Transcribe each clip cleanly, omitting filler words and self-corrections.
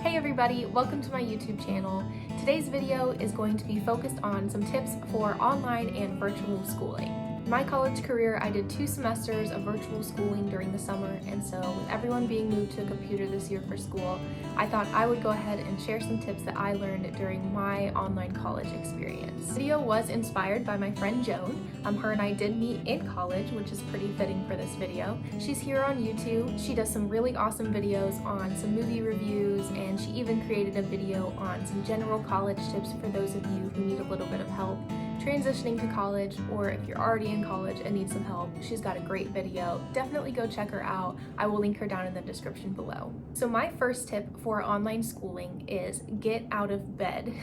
Hey everybody, welcome to my YouTube channel. Today's video is going to be focused on some tips for online and virtual schooling. In my college career, I did 2 semesters of virtual schooling during the summer, and so with everyone being moved to a computer this year for school, I thought I would go ahead and share some tips that I learned during my online college experience. This video was inspired by my friend Joan. Her and I did meet in college, which is pretty fitting for this video. She's here on YouTube. She does some really awesome videos on some movie reviews, and she even created a video on some general college tips for those of you who need a little bit of help transitioning to college, or if you're already in college and need some help. She's got a great video. Definitely go check her out. I will link her down in the description below. So my first tip for online schooling is get out of bed.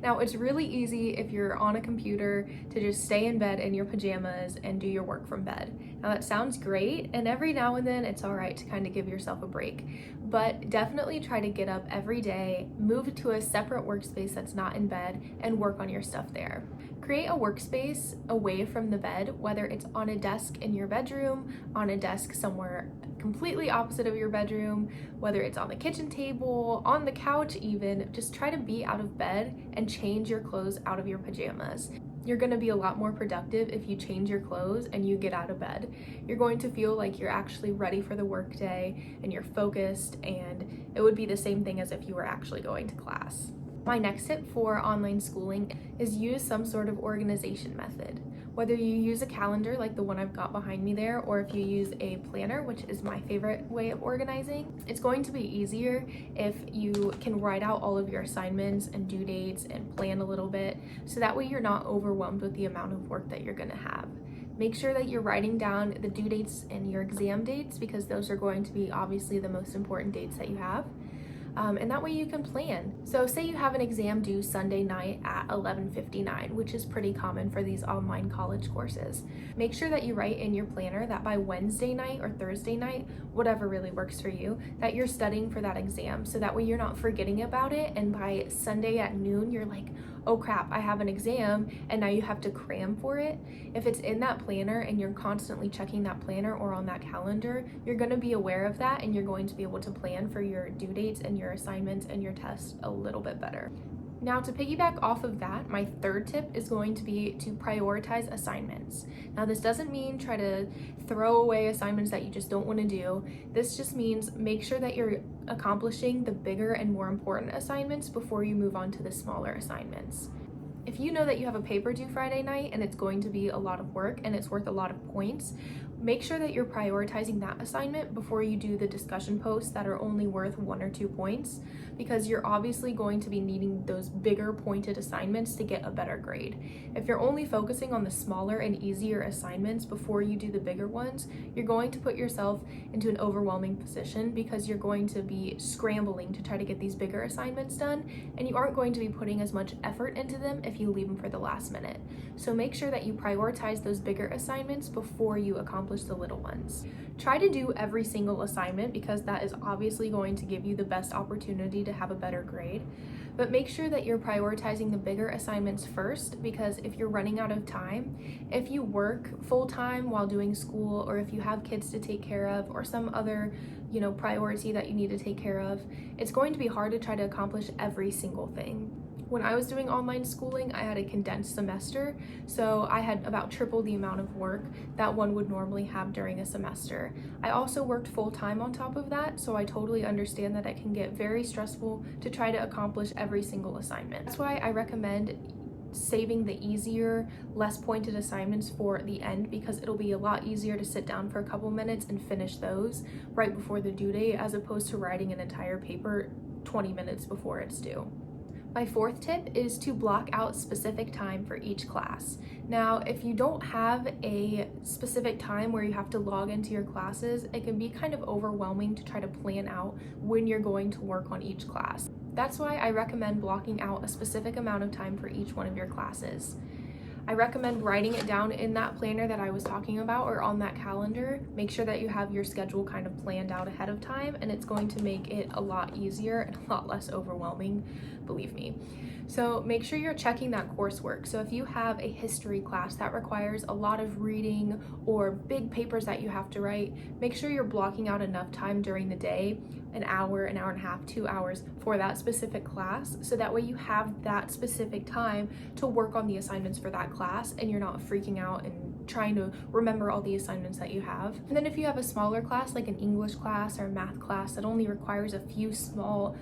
Now, it's really easy if you're on a computer to just stay in bed in your pajamas and do your work from bed. Now that sounds great, and every now and then it's all right to kind of give yourself a break, but definitely try to get up every day, move to a separate workspace that's not in bed, and work on your stuff there. Create a workspace away from the bed, whether it's on a desk in your bedroom, on a desk somewhere completely opposite of your bedroom, whether it's on the kitchen table, on the couch even. Just try to be out of bed and change your clothes out of your pajamas. You're going to be a lot more productive if you change your clothes and you get out of bed. You're going to feel like you're actually ready for the workday and you're focused, and it would be the same thing as if you were actually going to class. My next tip for online schooling is use some sort of organization method. Whether you use a calendar like the one I've got behind me there, or if you use a planner, which is my favorite way of organizing, it's going to be easier if you can write out all of your assignments and due dates and plan a little bit, so that way you're not overwhelmed with the amount of work that you're going to have. Make sure that you're writing down the due dates and your exam dates, because those are going to be obviously the most important dates that you have. And that way you can plan. So say you have an exam due Sunday night at 11:59, which is pretty common for these online college courses. Make sure that you write in your planner that by Wednesday night or Thursday night, whatever really works for you, that you're studying for that exam. So that way you're not forgetting about it, and by Sunday at noon, you're like, oh crap, I have an exam, and now you have to cram for it. If it's in that planner and you're constantly checking that planner or on that calendar, you're gonna be aware of that, and you're going to be able to plan for your due dates and your assignments and your tests a little bit better. Now, to piggyback off of that, my third tip is going to be to prioritize assignments. Now, this doesn't mean try to throw away assignments that you just don't want to do. This just means make sure that you're accomplishing the bigger and more important assignments before you move on to the smaller assignments. If you know that you have a paper due Friday night and it's going to be a lot of work and it's worth a lot of points, make sure that you're prioritizing that assignment before you do the discussion posts that are only worth 1 or 2 points, because you're obviously going to be needing those bigger pointed assignments to get a better grade. If you're only focusing on the smaller and easier assignments before you do the bigger ones, you're going to put yourself into an overwhelming position, because you're going to be scrambling to try to get these bigger assignments done, and you aren't going to be putting as much effort into them if you leave them for the last minute. So make sure that you prioritize those bigger assignments before you accomplish the little ones. Try to do every single assignment, because that is obviously going to give you the best opportunity to have a better grade. But make sure that you're prioritizing the bigger assignments first, because if you're running out of time, if you work full-time while doing school, or if you have kids to take care of, or some other, priority that you need to take care of, it's going to be hard to try to accomplish every single thing. When I was doing online schooling, I had a condensed semester, so I had about triple the amount of work that one would normally have during a semester. I also worked full-time on top of that, so I totally understand that it can get very stressful to try to accomplish every single assignment. That's why I recommend saving the easier, less pointed assignments for the end, because it'll be a lot easier to sit down for a couple minutes and finish those right before the due date, as opposed to writing an entire paper 20 minutes before it's due. My fourth tip is to block out specific time for each class. Now, if you don't have a specific time where you have to log into your classes, it can be kind of overwhelming to try to plan out when you're going to work on each class. That's why I recommend blocking out a specific amount of time for each one of your classes. I recommend writing it down in that planner that I was talking about, or on that calendar. Make sure that you have your schedule kind of planned out ahead of time, and it's going to make it a lot easier and a lot less overwhelming, believe me. So make sure you're checking that coursework. So if you have a history class that requires a lot of reading or big papers that you have to write, make sure you're blocking out enough time during the day an hour and a half, 2 hours for that specific class, so that way you have that specific time to work on the assignments for that class and you're not freaking out and trying to remember all the assignments that you have. And then if you have a smaller class, like an English class or a math class that only requires a few small,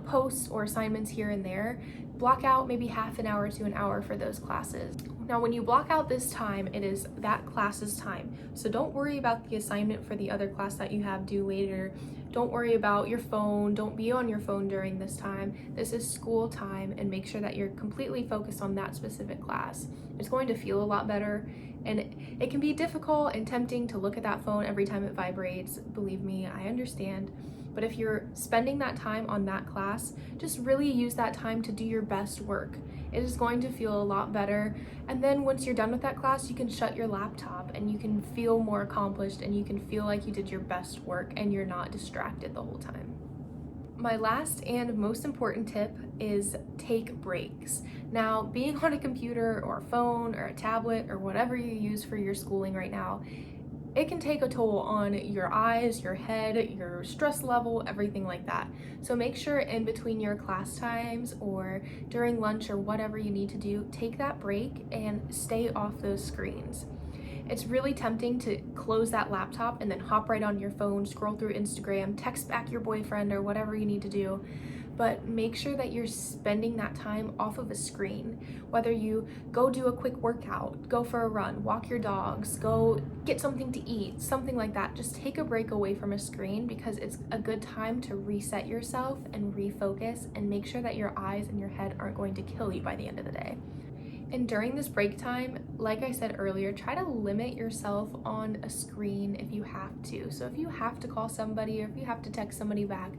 posts or assignments here and there, block out maybe half an hour to an hour for those classes. Now, when you block out this time, it is that class's time. So don't worry about the assignment for the other class that you have due later. Don't worry about your phone. Don't be on your phone during this time. This is school time, and make sure that you're completely focused on that specific class. It's going to feel a lot better, and it can be difficult and tempting to look at that phone every time it vibrates. Believe me, I understand. But if you're spending that time on that class, just really use that time to do your best work. It is going to feel a lot better. And then once you're done with that class, you can shut your laptop and you can feel more accomplished and you can feel like you did your best work and you're not distracted the whole time. My last and most important tip is take breaks. Now, being on a computer or a phone or a tablet or whatever you use for your schooling right now, it can take a toll on your eyes, your head, your stress level, everything like that. So make sure in between your class times or during lunch or whatever you need to do, take that break and stay off those screens. It's really tempting to close that laptop and then hop right on your phone, scroll through Instagram, text back your boyfriend or whatever you need to do. But make sure that you're spending that time off of a screen. Whether you go do a quick workout, go for a run, walk your dogs, go get something to eat, something like that. Just take a break away from a screen, because it's a good time to reset yourself and refocus and make sure that your eyes and your head aren't going to kill you by the end of the day. And during this break time, like I said earlier, try to limit yourself on a screen if you have to. So if you have to call somebody or if you have to text somebody back,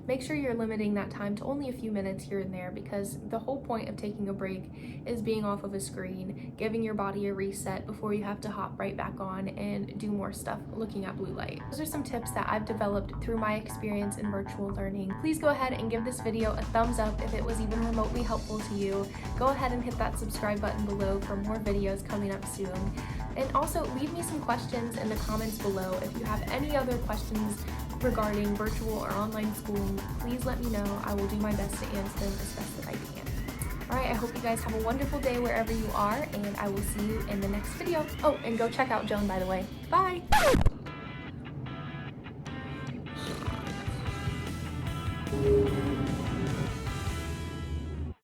make sure you're limiting that time to only a few minutes here and there, because the whole point of taking a break is being off of a screen, giving your body a reset before you have to hop right back on and do more stuff looking at blue light. Those are some tips that I've developed through my experience in virtual learning. Please go ahead and give this video a thumbs up if it was even remotely helpful to you. Go ahead and hit that subscribe button below for more videos coming up soon. And also leave me some questions in the comments below. If you have any other questions regarding virtual or online schooling, please let me know. I will do my best to answer them as best that I can. Alright, I hope you guys have a wonderful day wherever you are, and I will see you in the next video. Oh, and go check out Joan, by the way. Bye!